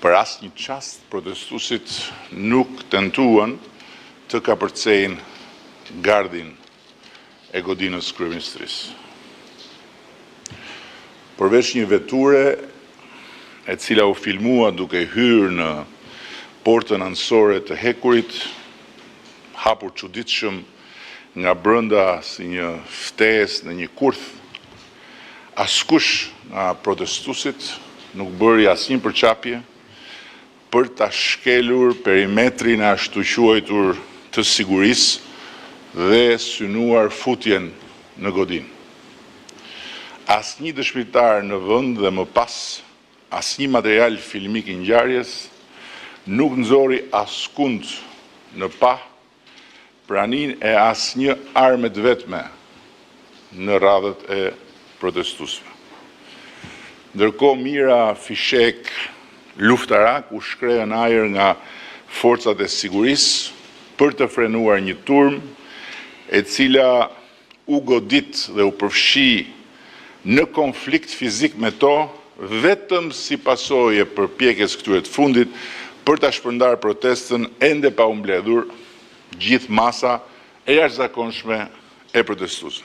për asnjë çast protestuesit nuk tentuan të kapërcejnë gardhin e godinës kryeministrisë. Përveç një veture e cila u filmua duke hyrë në portën anësore të hekurit, hapur çuditshëm nga brenda si një ftesë në një kurth, askush nga protestuesit nuk bëri asnjë përqapje për ta shkelur perimetrin e ashtu quajtur të sigurisë dhe synuar futjen në godinë. Asnjë dëshmitar në vend dhe më pas asnjë material filmik i ngjarjes nuk nxori askund në pa praninë e asnjë arme të vetme në radhët e protestuesve. Ndërkohë mira fishek luftarak u shkrehen ajër nga forcat e sigurisë për të frenuar një turm e cila u godit dhe u përfshi në konflikt fizik me to vetëm si pasojë e përpjekjes këtyre të fundit për ta shpërndarë protestën ende pa u mbledhur gjithë masa e jashtëzakonshme e protestuesve.